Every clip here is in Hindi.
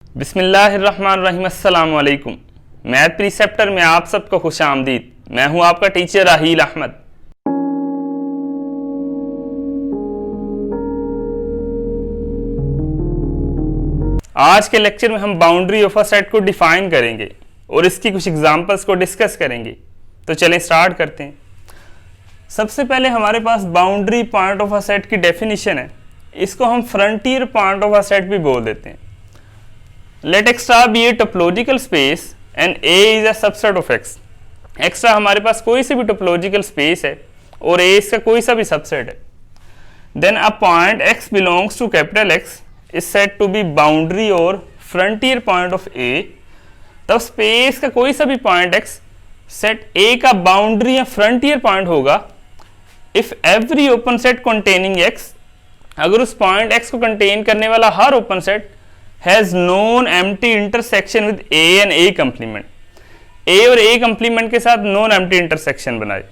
बिस्मिल्लाहिर्रहमानिर्रहीम, अस्सलाम वालेकुम। मैथ प्रीसेप्टर में आप सबको खुश आमदीद। मैं हूं आपका टीचर राहील अहमद। आज के लेक्चर में हम बाउंड्री ऑफ अ सेट को डिफाइन करेंगे और इसकी कुछ एग्जांपल्स को डिस्कस करेंगे। तो चलें स्टार्ट करते हैं। सबसे पहले हमारे पास boundary point of a set की डेफिनेशन है। इसको हम frontier point of a set भी बोल देते हैं। Let extra be a topological space and A is a subset of X. एक्स्ट्रा हमारे पास कोई सी भी टोपोलॉजिकल स्पेस है और A इसका कोई सा भी सबसेट है। Then a point X belongs to capital X is said to be boundary और frontier point of A. तब स्पेस का कोई सा भी पॉइंट X सेट A का बाउंड्री या फ्रंटियर पॉइंट होगा if every open set containing X, अगर उस पॉइंट X को कंटेन करने वाला हर open set has known empty intersection with A and A complement, A और A complement के साथ known empty intersection बनाए।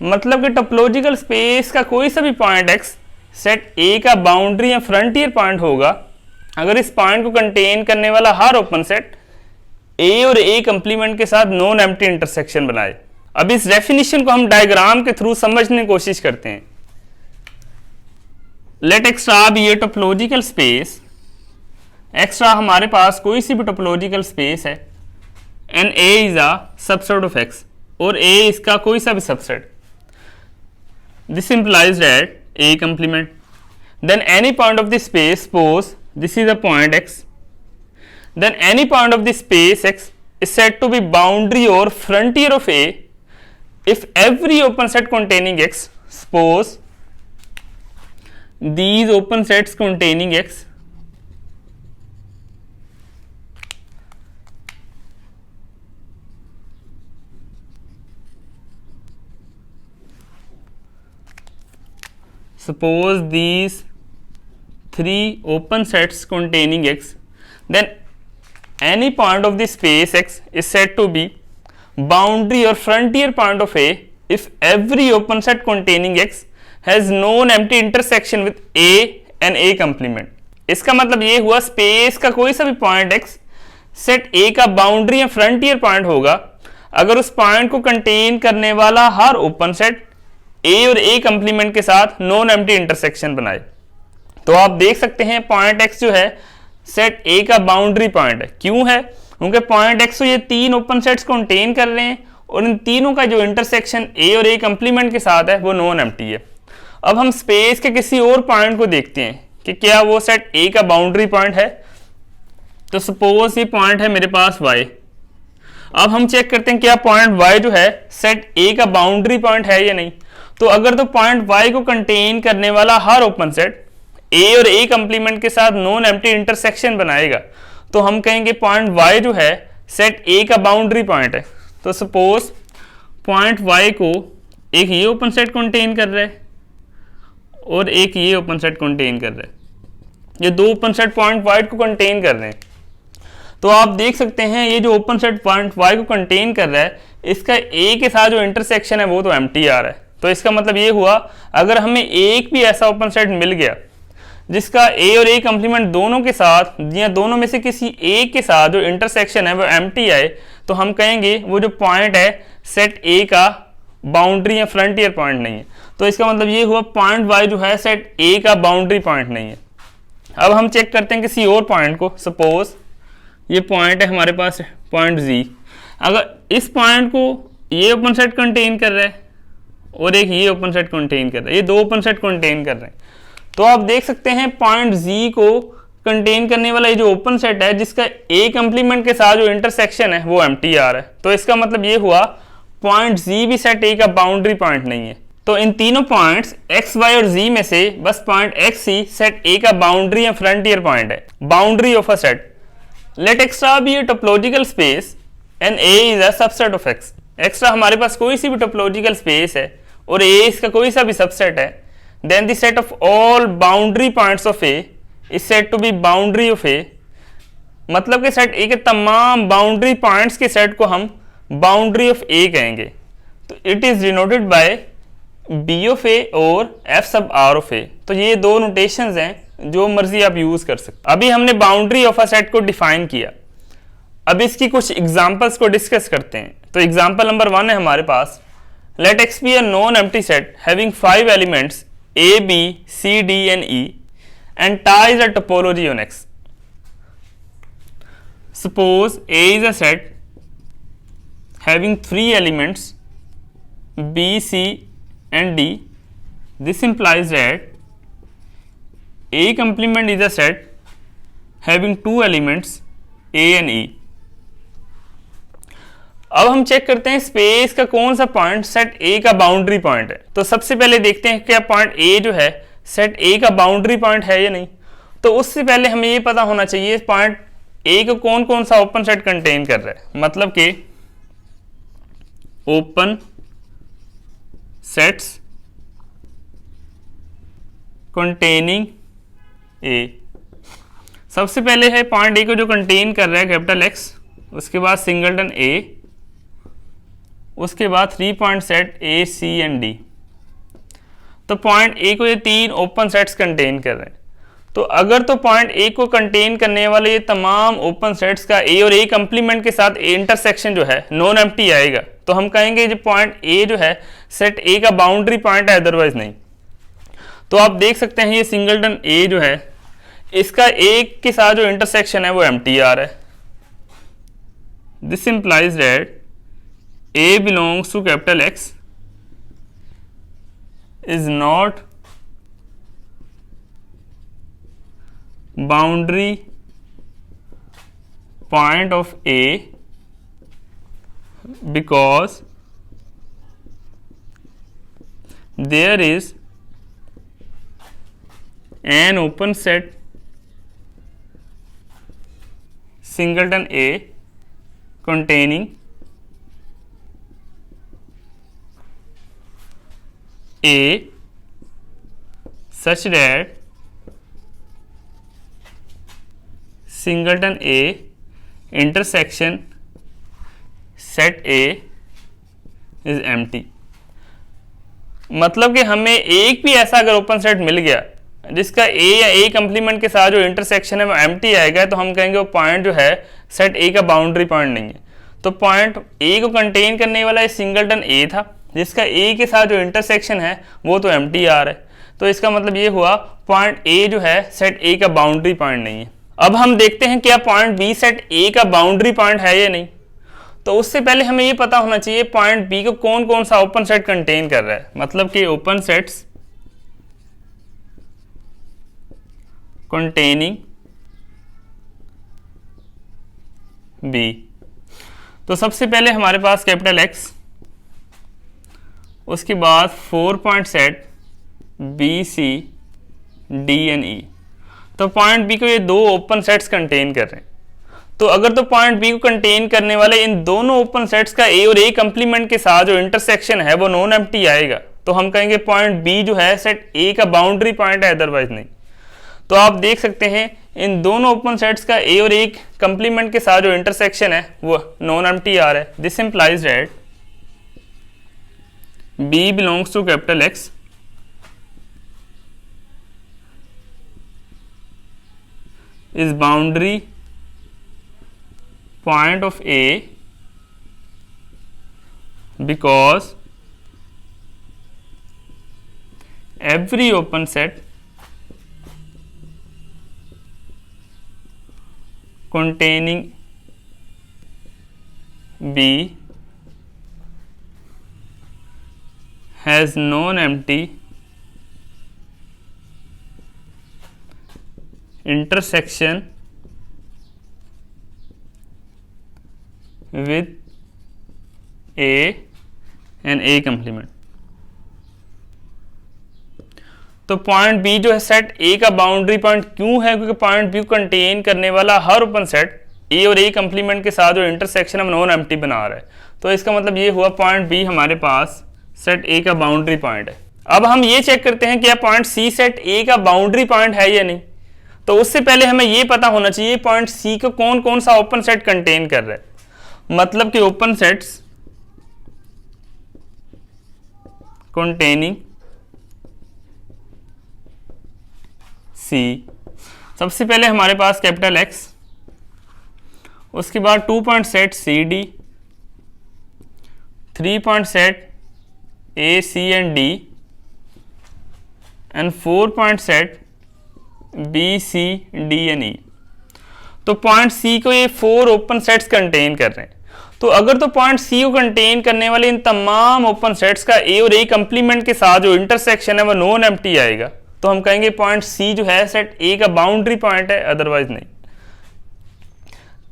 मतलब कि टोपोलॉजिकल स्पेस का कोई सा भी पॉइंट X सेट A का बाउंड्री या फ्रंटियर पॉइंट होगा अगर इस पॉइंट को कंटेन करने वाला हर ओपन सेट A और A complement के साथ known empty intersection बनाए। अब इस डेफिनेशन को हम डायग्राम के थ्रू समझने की कोशिश करते हैं। Let X be a topological space, एक्स्ट्रा हमारे पास कोई सी भी टोपोलॉजिकल स्पेस है and A is a subset of X और A इसका कोई सा भी subset. This implies that A complement, then any point of the space, suppose this is a point X, then any point of the space X is said to be boundary or frontier of A if every open set containing X, suppose these open sets containing X suppose these three open sets containing X, then any point of the space X is said to be boundary or frontier point of A if every open set containing X has known empty intersection with A and A complement. इसका मतलब ये हुआ स्पेस का कोई सा भी पॉइंट X सेट A का बाउंड्री या फ्रंटियर पॉइंट होगा अगर उस पॉइंट को कंटेन करने वाला हर ओपन सेट A और A कंप्लीमेंट के साथ नॉन एम्प्टी इंटरसेक्शन बनाए। तो आप देख सकते हैं पॉइंट X जो है सेट A का बाउंड्री पॉइंट है। क्यों है? क्योंकि पॉइंट X तो ये तीन ओपन सेट्स कंटेन कर रहे हैं और इन तीनों का जो इंटरसेक्शन A और A कंप्लीमेंट के साथ है वो नॉन एम्प्टी है। अब हम स्पेस के किसी और पॉइंट को देखते हैं कि क्या वो सेट A का बाउंड्री पॉइंट है। तो सपोज ये पॉइंट है मेरे पास Y। अब हम चेक करते हैं क्या पॉइंट Y जो है सेट A का बाउंड्री पॉइंट है या नहीं। तो अगर तो पॉइंट Y को कंटेन करने वाला हर ओपन सेट A और A कंप्लीमेंट के साथ नॉन एम्प्टी इंटरसेक्शन बनाएगा तो हम कहेंगे पॉइंट Y जो है सेट A का बाउंड्री पॉइंट है। तो सपोज पॉइंट Y को एक ये ओपन सेट कंटेन कर रहा है और एक ये ओपन सेट कंटेन कर रहा है। ये दो ओपन सेट पॉइंट Y को कंटेन कर रहे हैं। तो आप देख सकते हैं ये जो ओपन सेट पॉइंट Y को कंटेन कर रहा है इसका A के साथ जो इंटरसेक्शन है वो तो एम्प्टी आ रहा है। तो इसका मतलब ये हुआ अगर हमें एक भी ऐसा ओपन सेट मिल गया जिसका A और A कंप्लीमेंट दोनों के साथ या दोनों में से किसी एक के साथ जो इंटरसेक्शन है वो एम्प्टी आए तो हम कहेंगे वो जो पॉइंट है सेट A का बाउंड्री या फ्रंटियर पॉइंट नहीं है। तो इसका मतलब ये हुआ पॉइंट Y जो है सेट A का बाउंड्री पॉइंट नहीं है। अब हम चेक करते हैं किसी और पॉइंट को। सपोज ये पॉइंट है हमारे पास पॉइंट Z। अगर इस पॉइंट को ये ओपन सेट कंटेन कर रहा है और एक ये ओपन सेट कंटेन कर रहा है, ये दो ओपन सेट कंटेन कर रहे हैं। तो आप देख सकते हैं पॉइंट Z को कंटेन करने वाला ये जो ओपन सेट है जिसका A कंप्लीमेंट के साथ जो इंटरसेक्शन है वो एम्प्टी आ रहा है। तो इसका मतलब ये हुआ पॉइंट Z भी सेट A का बाउंड्री पॉइंट नहीं है। तो इन तीनों पॉइंट्स X, Y और Z में से बस पॉइंट X ही सेट A का बाउंड्री या फ्रंटियर पॉइंट है। Boundary of a set, let extra be a topological space and A is a subset of X। एक्स्ट्रा हमारे पास कोई सी भी टोपोलॉजिकल स्पेस है और A इसका कोई सा भी सबसेट है, then the set of all boundary points of A is set to be boundary of A। मतलब कि सेट A के तमाम बाउंड्री पॉइंट्स के सेट को हम बाउंड्री ऑफ A कहेंगे। तो it is denoted by B of A और F सब R ऑफ A। तो ये दो नोटेशंस हैं जो मर्जी आप यूज कर सकते। अभी हमने बाउंड्री ऑफ अ सेट को डिफाइन किया, अब इसकी कुछ एग्जांपल्स को डिस्कस करते हैं। तो एग्जांपल नंबर 1 है हमारे पास, let X be a non empty set having 5 elements A B C D and E and tau is a topology on X. Suppose A is a set having 3 elements B, C and D. This implies that A complement is a set having 2 elements A and E. अब हम चेक करते हैं स्पेस का कौन सा पॉइंट सेट A का बाउंड्री पॉइंट है। तो सबसे पहले देखते हैं क्या पॉइंट A जो है सेट A का बाउंड्री पॉइंट है या नहीं। तो उससे पहले हमें ये पता होना चाहिए पॉइंट ए को कौन कौन सा ओपन सेट कंटेन कर रहा है, मतलब कि ओपन सेट्स कंटेनिंग ए। सबसे पहले है पॉइंट ए को जो कंटेन कर रहा है कैपिटल एक्स, उसके बाद सिंगलटन ए, उसके बाद 3 point set A C and D. तो पॉइंट ए को ये 3 ओपन सेट्स कंटेन कर रहे हैं। तो अगर तो पॉइंट ए को कंटेन करने वाले ये तमाम ओपन सेट्स का ए और ए कंप्लीमेंट के साथ इंटरसेक्शन जो है नॉन एम्प्टी आएगा, तो हम कहेंगे जो पॉइंट ए जो है सेट ए का बाउंड्री पॉइंट है, अदरवाइज नहीं। तो आप देख सकते हैं ये सिंगलटन ए जो है इसका ए के साथ जो इंटरसेक्शन है वो एम्प्टी आ रहा है। This implies that A belongs to capital X is not boundary point of A because there is an open set singleton A containing A such that singleton A intersection set A is empty. मतलब कि हमें एक भी ऐसा अगर ओपन सेट मिल गया जिसका ए या ए कंप्लीमेंट के साथ जो इंटरसेक्शन है वो एम्प्टी आएगा, तो हम कहेंगे वो पॉइंट जो है सेट ए का बाउंड्री पॉइंट नहीं है। तो पॉइंट ए को कंटेन करने वाला सिंगलटन ए था जिसका ए के साथ जो इंटरसेक्शन है वो तो एम्प्टी आ रहा है। तो इसका मतलब ये हुआ पॉइंट ए जो है सेट ए का बाउंड्री पॉइंट नहीं है। अब हम देखते हैं क्या पॉइंट बी सेट ए का बाउंड्री पॉइंट है या नहीं। तो उससे पहले हमें ये पता होना चाहिए पॉइंट बी को कौन कौन सा ओपन सेट कंटेन कर रहा है, मतलब कि ओपन सेट्स कंटेनिंग बी। तो सबसे पहले हमारे पास कैपिटल एक्स, उसके बाद 4 point set B C D and E. तो पॉइंट बी को ये 2 ओपन सेट्स कंटेन कर रहे हैं। तो अगर तो पॉइंट बी को कंटेन करने वाले इन दोनों ओपन सेट्स का ए और ए कंप्लीमेंट के साथ जो इंटरसेक्शन है वो नॉन एम्प्टी आएगा, तो हम कहेंगे पॉइंट बी जो है सेट ए का बाउंड्री पॉइंट है, अदरवाइज नहीं। तो आप देख सकते हैं इन दोनों ओपन सेट्स का ए और ए कंप्लीमेंट के साथ जो इंटरसेक्शन है वो नॉन एम्प्टी आ रहा है। This implies that B belongs to capital X is boundary point of A because every open set containing B has non-empty intersection with A and A complement। तो पॉइंट बी जो है सेट ए का बाउंड्री पॉइंट क्यों है, क्योंकि पॉइंट बी को कंटेन करने वाला हर ओपन सेट ए और ए कंप्लीमेंट के साथ जो इंटरसेक्शन है नॉन एम्प्टी बना रहा है। तो इसका मतलब ये हुआ पॉइंट बी हमारे पास सेट ए का बाउंड्री पॉइंट है। अब हम ये चेक करते हैं क्या पॉइंट सी सेट ए का बाउंड्री पॉइंट है या नहीं। तो उससे पहले हमें ये पता होना चाहिए पॉइंट सी को कौन कौन सा ओपन सेट कंटेन कर रहा है, मतलब कि ओपन सेट्स containing सी। सबसे पहले हमारे पास कैपिटल एक्स, उसके बाद 2 point set C D, 3 point set A C and D and 4 point set B C D and E. तो पॉइंट सी को ये 4 ओपन सेट्स कंटेन कर रहे हैं। तो अगर तो पॉइंट सी को कंटेन करने वाले इन तमाम ओपन सेट्स का ए और ए कंप्लीमेंट के साथ जो इंटरसेक्शन है वो नॉन एम्प्टी आएगा, तो हम कहेंगे पॉइंट सी जो है सेट ए का बाउंड्री पॉइंट है, अदरवाइज नहीं।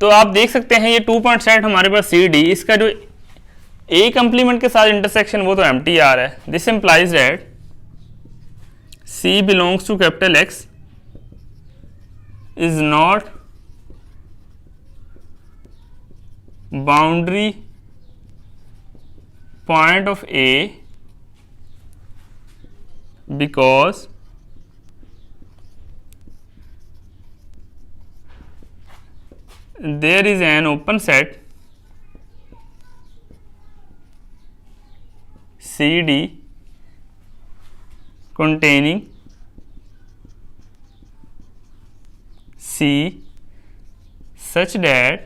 तो आप देख सकते हैं ये 2 पॉइंट सेट हमारे पास सी डी, इसका जो ए कंप्लीमेंट के साथ इंटरसेक्शन वो तो एम्प्टी आ रहा है। This implies that C belongs to capital X is not boundary point of A because there is an open set CD containing C such that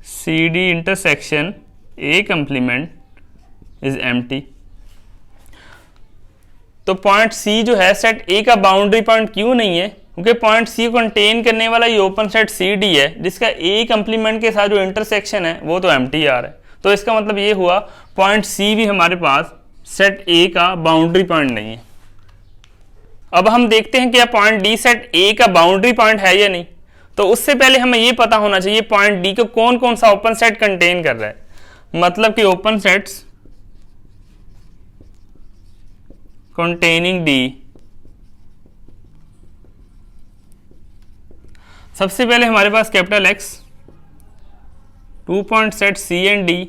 CD intersection A complement is empty। तो पॉइंट C जो है सेट A का बाउंड्री पॉइंट क्यों नहीं है? क्योंकि पॉइंट C को कंटेन करने वाला ये ओपन सेट CD है, जिसका A कंप्लीमेंट के साथ जो इंटरसेक्शन है वो तो एम्प्टी आ रहा है। तो इसका मतलब ये हुआ पॉइंट C भी हमारे पास सेट A का बाउंड्री पॉइंट नहीं है। अब हम देखते हैं कि यह पॉइंट डी सेट ए का बाउंड्री पॉइंट है या नहीं। तो उससे पहले हमें यह पता होना चाहिए पॉइंट डी को कौन कौन सा ओपन सेट कंटेन कर रहा है। मतलब कि ओपन सेट्स कंटेनिंग डी, सबसे पहले हमारे पास capital X, 2 point set C and D,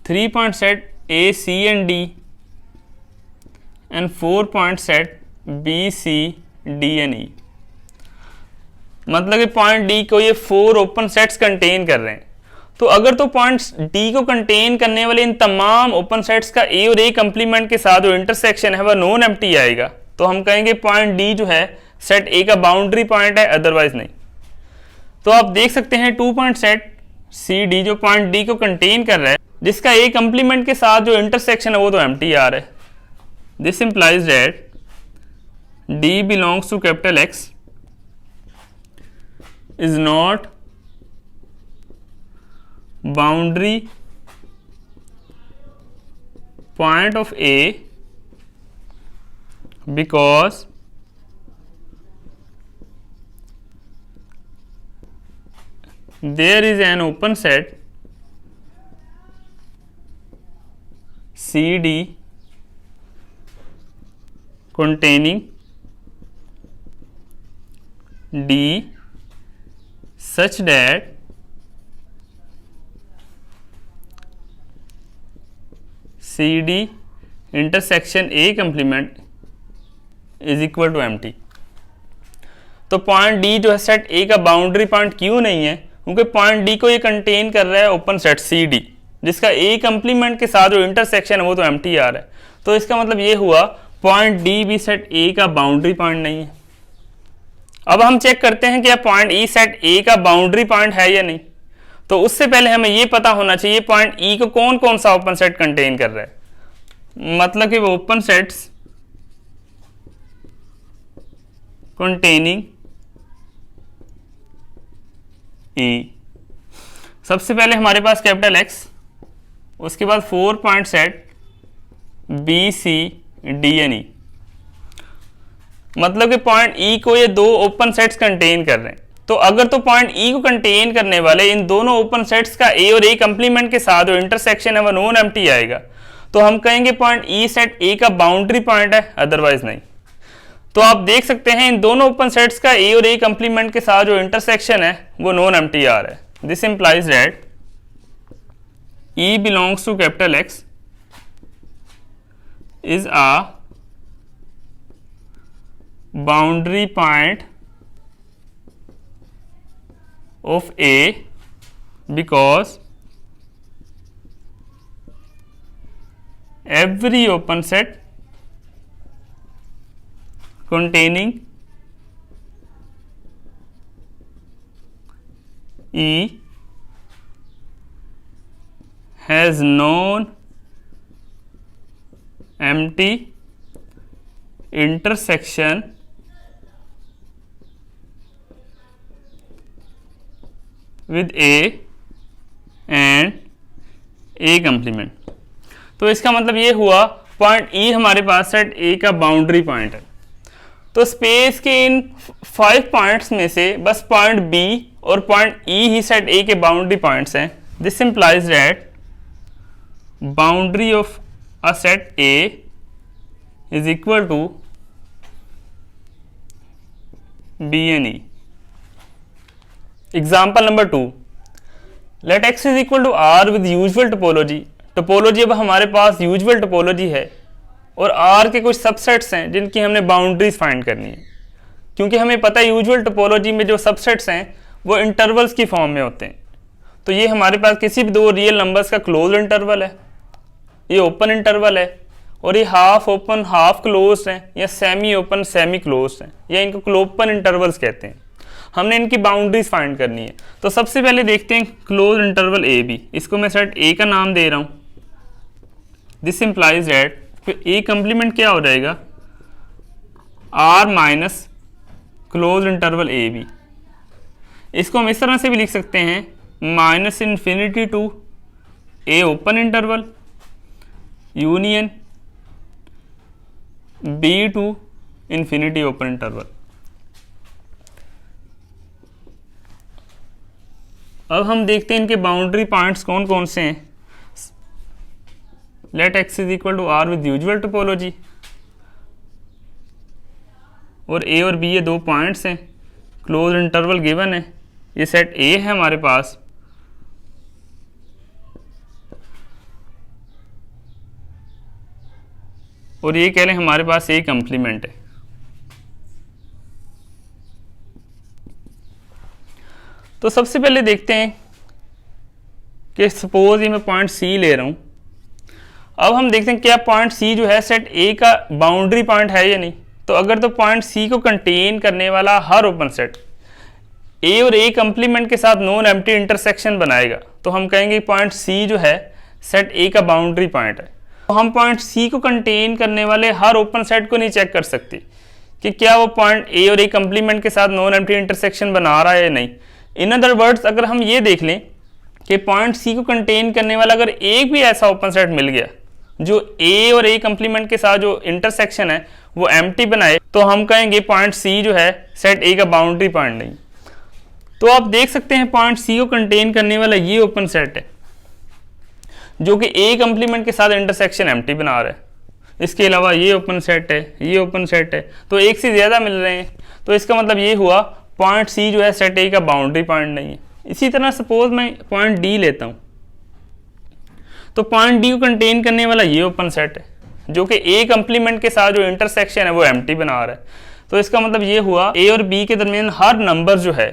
3 point set A C and D and 4 point set B C D and E. मतलब कि पॉइंट डी को ये 4 ओपन सेट्स कंटेन कर रहे हैं। तो अगर तो पॉइंट डी को कंटेन करने वाले इन तमाम ओपन सेट्स का ए और ए कंप्लीमेंट के साथ जो इंटरसेक्शन है वह नॉन एम्प्टी आएगा, तो हम कहेंगे पॉइंट डी जो है सेट ए का बाउंड्री पॉइंट है, अदरवाइज नहीं। तो आप देख सकते हैं 2 पॉइंट सेट सी डी जो पॉइंट डी को कंटेन कर रहा है, जिसका ए कंप्लीमेंट के साथ जो इंटरसेक्शन है वो तो एम्प्टी आ रहा है। This implies that D belongs to capital X is not boundary point of A because there is an open set CD containing D such that CD intersection A complement is equal to empty। तो पॉइंट D जो है सेट A का बाउंड्री पॉइंट क्यों नहीं है? क्योंकि पॉइंट D को ये कंटेन कर रहा है ओपन सेट CD, जिसका A कंप्लीमेंट के साथ जो इंटरसेक्शन है वो तो एम्प्टी आ रहा है। तो इसका मतलब ये हुआ पॉइंट डी भी सेट ए का बाउंड्री पॉइंट नहीं है। अब हम चेक करते हैं कि पॉइंट ई सेट ए का बाउंड्री पॉइंट है या नहीं। तो उससे पहले हमें यह पता होना चाहिए पॉइंट ई को कौन कौन सा ओपन सेट कंटेन कर रहा है। मतलब कि वो ओपन सेट्स कंटेनिंग ई, सबसे पहले हमारे पास कैपिटल एक्स, उसके बाद 4 point set B C D and E. मतलब कि पॉइंट ई को ये 2 ओपन सेट्स कंटेन कर रहे हैं। तो अगर तो पॉइंट ई को कंटेन करने वाले इन दोनों ओपन सेट्स का ए और ए कंप्लीमेंट के साथ जो इंटरसेक्शन है वो नॉन एम्प्टी आएगा, तो हम कहेंगे पॉइंट ई सेट ए का बाउंड्री पॉइंट है, अदरवाइज नहीं। तो आप देख सकते हैं इन दोनों ओपन सेट्स का ए और ए कंप्लीमेंट के साथ जो इंटरसेक्शन है वो नॉन एम्प्टी आ रहा है। This implies that E belongs to capital X is a boundary point of A because every open set containing E has non-empty intersection with A and A complement। तो इसका मतलब ये हुआ पॉइंट E हमारे पास सेट A का बाउंड्री पॉइंट है। तो स्पेस के इन 5 पॉइंट्स में से बस पॉइंट B और पॉइंट E ही सेट A के बाउंड्री पॉइंट्स हैं। This implies that boundary of a set A is equal to B and E। Example number 2, let x is equal to R with usual topology. Topology अब हमारे पास यूजुअल टोपोलॉजी है और R के कुछ सबसेट्स हैं जिनकी हमने बाउंड्रीज फाइंड करनी है। क्योंकि हमें पता है यूजुअल टोपोलॉजी में जो सबसेट्स हैं वो इंटरवल्स की फॉर्म में होते हैं। तो ये हमारे पास किसी भी दो रियल नंबर्स का क्लोज इंटरवल है, ये ओपन इंटरवल है, और ये हाफ ओपन हाफ क्लोज हैं, या सेमी ओपन सेमी क्लोज हैं, या इनको ओपन इंटरवल्स कहते हैं। हमने इनकी बाउंड्रीज फाइंड करनी है। तो सबसे पहले देखते हैं क्लोज इंटरवल ए बी। इसको मैं सेट ए का नाम दे रहा हूं। दिस इंप्लाइज दैट फिर ए कंप्लीमेंट क्या हो जाएगा, R minus close interval A B. इसको हम इस तरह से भी लिख सकते हैं, minus infinity to A open interval union B to infinity open interval. अब हम देखते हैं इनके बाउंड्री पॉइंट्स कौन कौन से हैं। Let X is equal to R with usual topology, और ए और बी ये दो पॉइंट्स हैं, क्लोज इंटरवल गिवन है, ये सेट ए है हमारे पास। और ये कह लें हमारे पास ए कंप्लीमेंट है। तो सबसे पहले देखते हैं कि सपोज ये मैं पॉइंट सी ले रहा हूं। अब हम देखते हैं क्या पॉइंट सी जो है सेट ए का बाउंड्री पॉइंट है या नहीं। तो अगर तो पॉइंट सी को कंटेन करने वाला हर ओपन सेट ए और ए कंप्लीमेंट के साथ नॉन एम्प्टी इंटरसेक्शन बनाएगा, तो हम कहेंगे पॉइंट सी जो है सेट ए का बाउंड्री पॉइंट है। तो हम पॉइंट सी को कंटेन करने वाले हर ओपन सेट को नहीं चेक कर सकते कि क्या वो पॉइंट ए और ए कंप्लीमेंट के साथ नॉन एम्प्टी इंटरसेक्शन बना रहा है या नहीं। इन अदर वर्ड्स, अगर हम ये देख लें कि पॉइंट सी को कंटेन करने वाला अगर एक भी ऐसा ओपन सेट मिल गया जो ए और ए कंप्लीमेंट के साथ जो इंटरसेक्शन है वो एम्प्टी बनाए, तो हम कहेंगे पॉइंट सी जो है सेट ए का बाउंड्री पॉइंट नहीं। तो आप देख सकते हैं पॉइंट सी को कंटेन करने वाला ये ओपन सेट है जो कि ए कंप्लीमेंट के साथ इंटरसेक्शन एम्प्टी बना रहा है। इसके अलावा ये ओपन सेट है, ये ओपन सेट है, तो एक से ज़्यादा मिल रहे हैं। तो इसका मतलब ये हुआ पॉइंट सी जो है सेट ए का बाउंड्री पॉइंट नहीं है। इसी तरह सपोज मैं पॉइंट डी लेता हूँ, तो पॉइंट डी को कंटेन करने वाला ये ओपन सेट है जो कि ए कंप्लीमेंट के साथ जो इंटरसेक्शन है वो एम्प्टी बना रहा है। तो इसका मतलब ये हुआ ए और बी के दरमियान हर नंबर जो है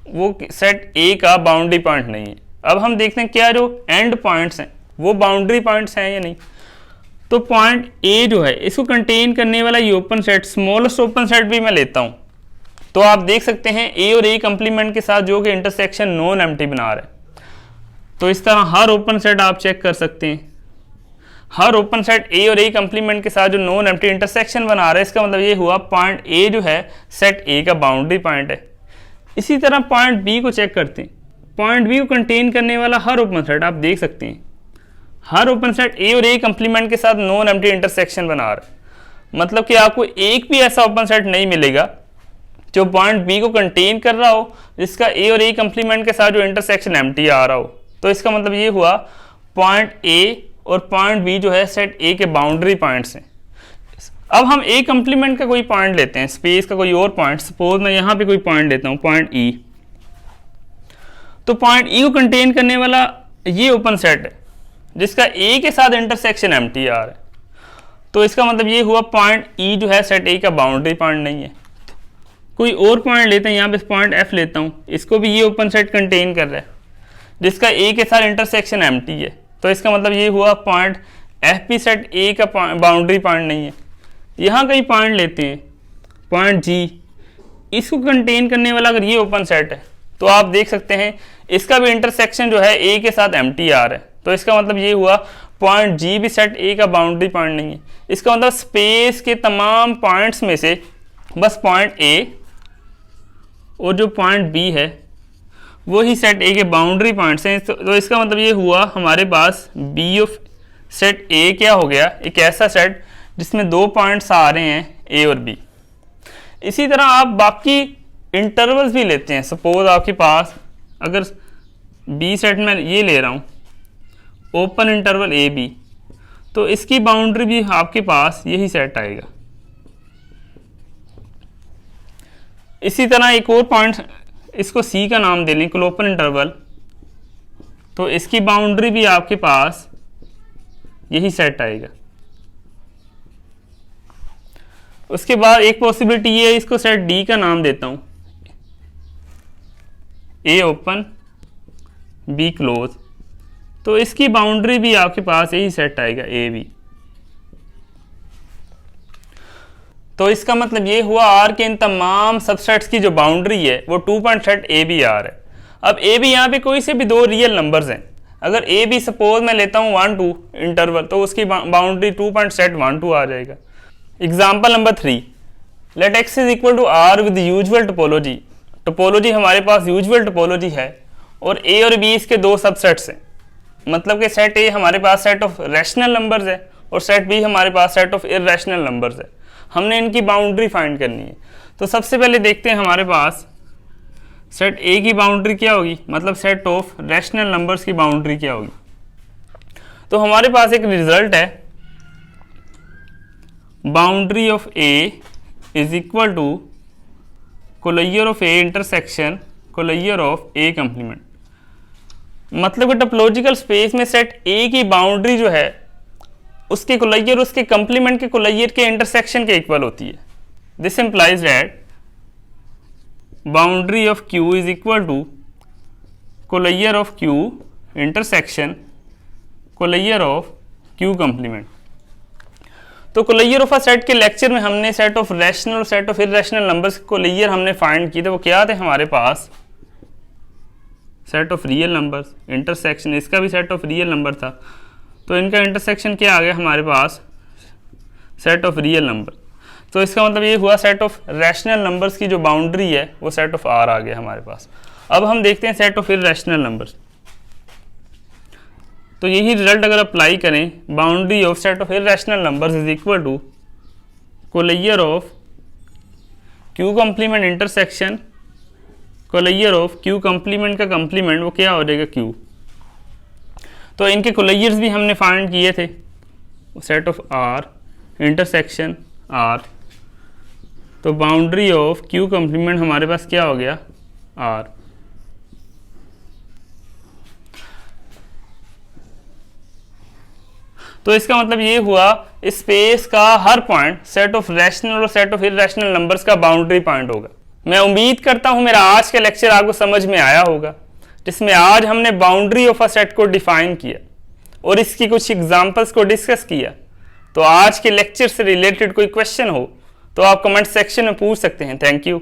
वो सेट ए का बाउंड्री पॉइंट नहीं है। अब हम देखते हैं क्या जो एंड पॉइंट्स हैं वो बाउंड्री पॉइंट्स हैं या नहीं। तो पॉइंट ए जो है इसको कंटेन करने वाला ये open set, smallest open set भी मैं लेता हूँ, तो आप देख सकते हैं ए और ए कंप्लीमेंट के साथ जो कि इंटरसेक्शन नॉन एम्प्टी बना रहा है। तो इस तरह हर ओपन सेट आप चेक कर सकते हैं, हर ओपन सेट ए और ए कंप्लीमेंट के साथ जो नॉन एम्प्टी इंटरसेक्शन बना रहा है, इसका मतलब ये हुआ पॉइंट ए जो है सेट ए का बाउंड्री पॉइंट है। इसी तरह पॉइंट बी को चेक करते हैं। पॉइंट बी को कंटेन करने वाला हर ओपन सेट आप देख सकते हैं, हर ओपन सेट ए और ए कंप्लीमेंट के साथ नॉन एम्प्टी इंटरसेक्शन बना रहा है। मतलब कि आपको एक भी ऐसा ओपन सेट नहीं मिलेगा जो पॉइंट बी को कंटेन कर रहा हो जिसका ए और ए कंप्लीमेंट के साथ जो इंटरसेक्शन एम्प्टी आ रहा हो। तो इसका मतलब ये हुआ पॉइंट ए और पॉइंट बी जो है सेट ए के बाउंड्री पॉइंट्स हैं। अब हम ए कंप्लीमेंट का कोई पॉइंट लेते हैं, स्पेस का कोई और पॉइंट, सपोज मैं यहाँ पे कोई पॉइंट लेता हूँ पॉइंट ई। तो पॉइंट ई को कंटेन करने वाला ये ओपन सेट है जिसका ए के साथ इंटरसेक्शन एम्प्टी आ रहा है। तो इसका मतलब ये हुआ पॉइंट ई जो है सेट ए का बाउंड्री पॉइंट नहीं है। कोई और पॉइंट लेते हैं, यहाँ पे पॉइंट एफ लेता हूँ, इसको भी ये ओपन सेट कंटेन कर रहा है जिसका ए के साथ इंटरसेक्शन एम्प्टी है। तो इसका मतलब ये हुआ पॉइंट एफ पी सेट ए का बाउंड्री पॉइंट नहीं है। यहाँ कहीं पॉइंट लेते हैं, पॉइंट जी, इसको कंटेन करने वाला अगर ये ओपन सेट है तो आप देख सकते हैं इसका भी इंटरसेक्शन जो है ए के साथ एम्प्टी आर है। तो इसका मतलब ये हुआ पॉइंट जी भी सेट ए का बाउंड्री पॉइंट नहीं है। इसका मतलब स्पेस के तमाम पॉइंट्स में से बस पॉइंट ए और जो पॉइंट बी है वो ही सेट ए के बाउंड्री पॉइंट्स हैं। तो इसका मतलब ये हुआ हमारे पास बी ऑफ सेट ए क्या हो गया, एक ऐसा सेट जिसमें दो पॉइंट्स आ रहे हैं ए और बी। इसी तरह आप बाकी इंटरवल्स भी लेते हैं। सपोज आपके पास अगर बी सेट में ये ले रहा हूँ ओपन इंटरवल ए बी, तो इसकी बाउंड्री भी आपके पास यही सेट आएगा। इसी तरह एक और पॉइंट, इसको सी का नाम दे लें, ओपन इंटरवल, तो इसकी बाउंड्री भी आपके पास यही सेट आएगा। उसके बाद एक पॉसिबिलिटी ये है, इसको सेट डी का नाम देता हूं, ए ओपन बी क्लोज, तो इसकी बाउंड्री भी आपके पास यही सेट आएगा ए बी। तो इसका मतलब ये हुआ आर के इन तमाम सबसेट्स की जो बाउंड्री है वो two point set A B R है। अब ए बी यहाँ पे कोई से भी दो रियल नंबर्स हैं। अगर ए बी सपोज मैं लेता हूँ 1 2 इंटरवल, तो उसकी बाउंड्री टू पॉइंट सेट 1 2 आ जाएगा। Example number 3, let X is equal to R with usual topology. Topology हमारे पास यूजुअल टोपोलॉजी है और ए और बी इसके दो सबसेट्स हैं। मतलब कि सेट ए हमारे पास सेट ऑफ रैशनल नंबर्स है और सेट बी हमारे पास सेट ऑफ इरैशनल नंबर्स है। हमने इनकी बाउंड्री फाइंड करनी है। तो सबसे पहले देखते हैं हमारे पास सेट ए की बाउंड्री क्या होगी, मतलब सेट ऑफ रैशनल नंबर्स की बाउंड्री क्या होगी। तो हमारे पास एक रिजल्ट है, boundary of A is equal to closure of A intersection closure of A complement. मतलब कि टोपोलॉजिकल स्पेस में सेट ए की बाउंड्री जो है उसके कोलेयर उसके कंप्लीमेंट के कोलेयर के इंटरसेक्शन के इक्वल होती है। This implies that boundary of Q is equal to closure of Q intersection closure of Q complement. तो कोलेयर ऑफ अ सेट के लेक्चर में हमने सेट ऑफ रैशनल और सेट ऑफ इरैशनल नंबर्स के कोलेयर हमने फाइंड किए थे। वो क्या थे हमारे पास, set of real numbers intersection, इसका भी सेट ऑफ रियल नंबर था, तो इनका इंटरसेक्शन क्या आ गया हमारे पास, सेट ऑफ रियल नंबर। तो इसका मतलब ये हुआ सेट ऑफ रैशनल नंबर्स की जो बाउंड्री है वो सेट ऑफ आर आ गया हमारे पास। अब हम देखते हैं सेट ऑफ इरैशनल नंबर्स। तो यही रिजल्ट अगर अप्लाई करें, boundary of set of irrational numbers is equal to closure of Q complement intersection closure of Q complement का कंप्लीमेंट वो क्या हो जाएगा, क्यू। तो इनके कोलेयर्स भी हमने फाइंड किए थे, set of R intersection R. तो बाउंड्री ऑफ क्यू कंप्लीमेंट हमारे पास क्या हो गया, आर। तो इसका मतलब ये हुआ स्पेस का हर पॉइंट सेट ऑफ रैशनल और सेट ऑफ इरैशनल नंबर्स का बाउंड्री पॉइंट होगा। मैं उम्मीद करता हूं मेरा आज का लेक्चर आपको समझ में आया होगा, जिसमें आज हमने बाउंड्री ऑफ अ सेट को डिफाइन किया और इसकी कुछ एग्जांपल्स को डिस्कस किया। तो आज के लेक्चर से रिलेटेड कोई क्वेश्चन हो तो आप कमेंट सेक्शन में पूछ सकते हैं। Thank you.